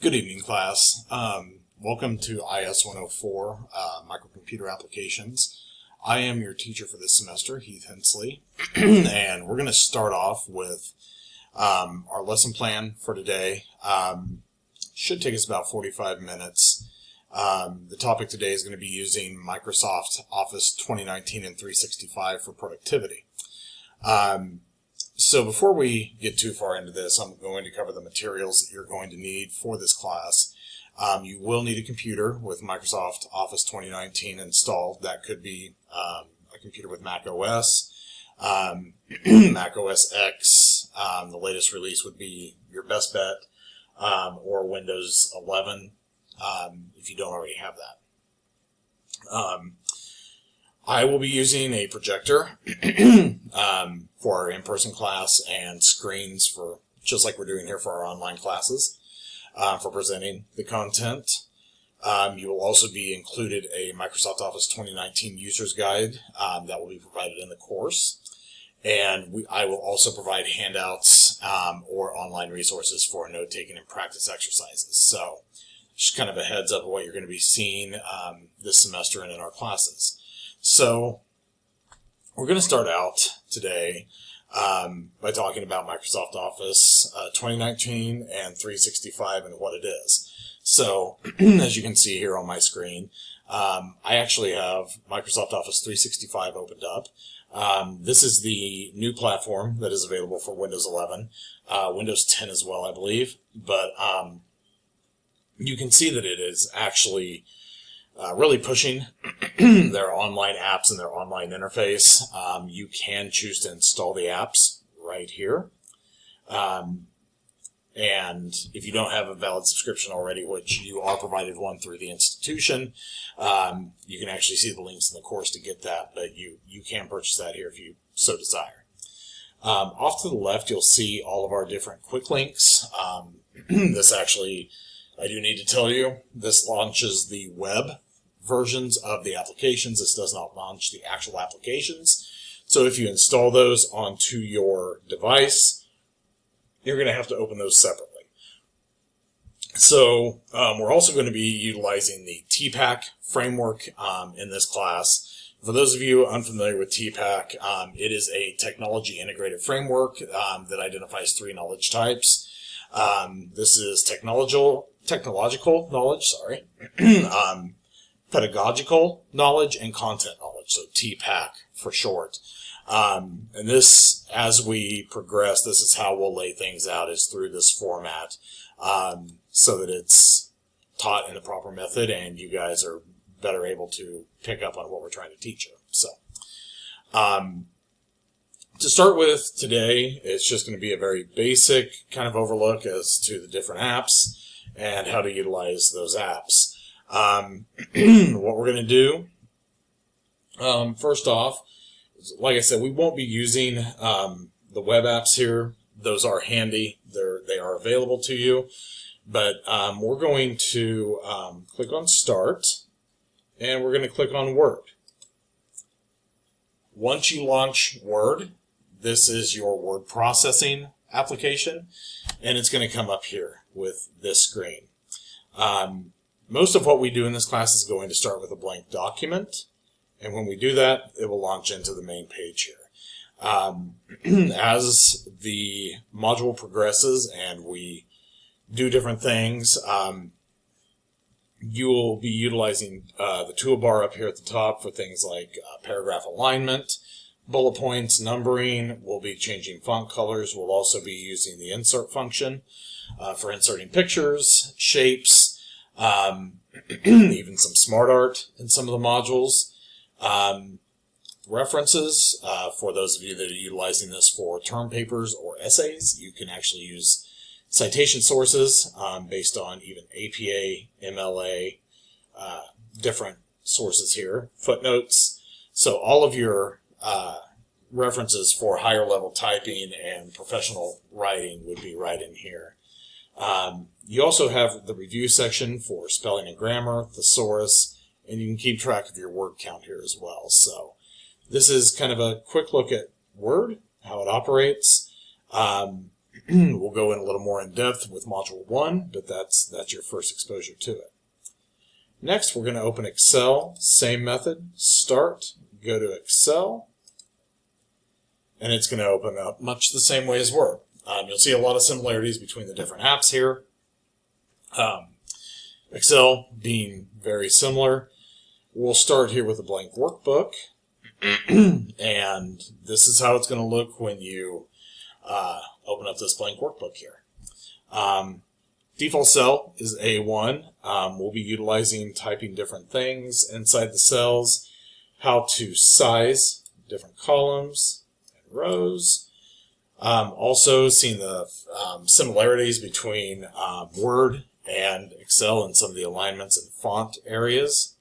Good evening, class. Welcome to IS 104, Microcomputer Applications. I am your teacher for this semester, Heath Hensley, and we're going to start off with our lesson plan for today. Should take us about 45 minutes. The topic today is going to be using Microsoft Office 2019 and 365 for productivity. So before we get too far into this, I'm going to cover the materials that you're going to need for this class. You will need a computer with Microsoft Office 2019 installed. That could be a computer with Mac OS, Mac OS X. The latest release would be your best bet, or Windows 11 if you don't already have that. I will be using a projector for our in-person class and screens for just like we're doing here for our online classes for presenting the content. You will also be included a Microsoft Office 2019 User's Guide that will be provided in the course. And I will also provide handouts or online resources for note-taking and practice exercises. So just kind of a heads up of what you're going to be seeing this semester and in our classes. So we're going to start out today by talking about Microsoft Office 2019 and 365 and what it is. So as you can see here on my screen, I actually have Microsoft Office 365 opened up. This is the new platform that is available for Windows 11, Windows 10 as well, I believe. But you can see that it is actually really pushing their online apps and their online interface. You can choose to install the apps right here. And if you don't have a valid subscription already, which you are provided one through the institution, you can actually see the links in the course to get that, but you can purchase that here if you so desire. Off to the left, you'll see all of our different quick links. This actually, I do need to tell you, this launches the web versions of the applications. This does not launch the actual applications. So if you install those onto your device, you're going to have to open those separately. So we're also going to be utilizing the TPACK framework in this class. For those of you unfamiliar with TPACK, it is a technology integrated framework that identifies three knowledge types. This is technological knowledge, pedagogical knowledge, and content knowledge, so TPACK for short. And this, as we progress, this is how we'll lay things out, is through this format, so that it's taught in the proper method and you guys are better able to pick up on what we're trying to teach you. So, to start with today, it's just going to be a very basic kind of overlook as to the different apps and how to utilize those apps. What we're going to do, first off, like I said, we won't be using the web apps here. Those are handy. They are available to you. But we're going to click on Start, and we're going to click on Word. Once you launch Word, this is your word processing application, and it's going to come up here with this screen. Most of what we do in this class is going to start with a blank document, and when we do that, it will launch into the main page here. As the module progresses and we do different things, you will be utilizing the toolbar up here at the top for things like paragraph alignment, bullet points, numbering. We'll be changing font colors. We'll also be using the insert function for inserting pictures, shapes, even some smart art in some of the modules. References, for those of you that are utilizing this for term papers or essays, you can actually use citation sources based on even APA, MLA, different sources here, footnotes. So all of your references for higher level typing and professional writing would be right in here. You also have the review section for spelling and grammar, thesaurus, and you can keep track of your word count here as well. So this is kind of a quick look at Word, how it operates. We'll go in a little more in depth with Module 1, but that's your first exposure to it. Next, we're going to open Excel. Same method. Start, go to Excel, and it's going to open up much the same way as Word. You'll see a lot of similarities between the different apps here. Excel being very similar. We'll start here with a blank workbook, and this is how it's going to look when you open up this blank workbook here. Default cell is A1. We'll be utilizing typing different things inside the cells, how to size different columns and rows. Also seeing the similarities between Word and Excel and some of the alignments and font areas.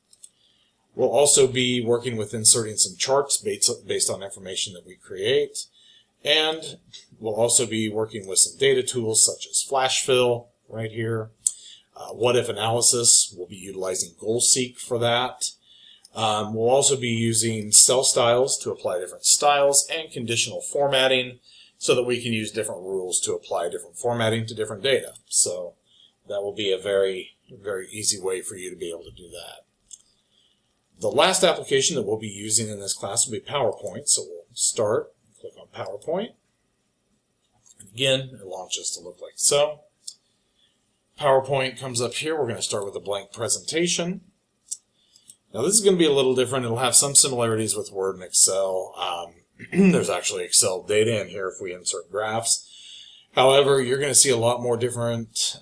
We'll also be working with inserting some charts based on information that we create. And we'll also be working with some data tools such as flash fill right here. What if analysis, we'll be utilizing goal seek for that. We'll also be using cell styles to apply different styles and conditional formatting so that we can use different rules to apply different formatting to different data. So that will be a very, very easy way for you to be able to do that. The last application that we'll be using in this class will be PowerPoint. So we'll start, click on PowerPoint. And again, it launches to look like so. PowerPoint comes up here. We're going to start with a blank presentation. Now this is going to be a little different. It'll have some similarities with Word and Excel. There's actually Excel data in here if we insert graphs. However, you're going to see a lot more different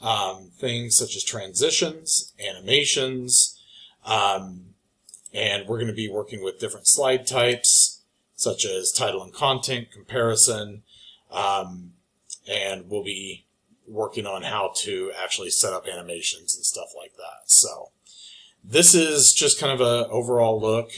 things such as transitions, animations, and we're going to be working with different slide types such as title and content, comparison, and we'll be working on how to actually set up animations and stuff like that. So this is just kind of an overall look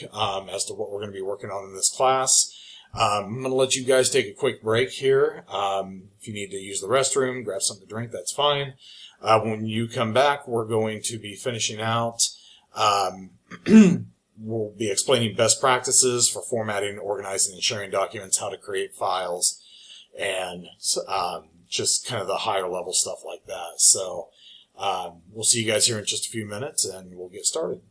as to what we're going to be working on in this class. I'm going to let you guys take a quick break here. If you need to use the restroom, grab something to drink, that's fine. When you come back, we're going to be finishing out. We'll be explaining best practices for formatting, organizing, and sharing documents, how to create files, and just kind of the higher level stuff like that. So we'll see you guys here in just a few minutes, and we'll get started.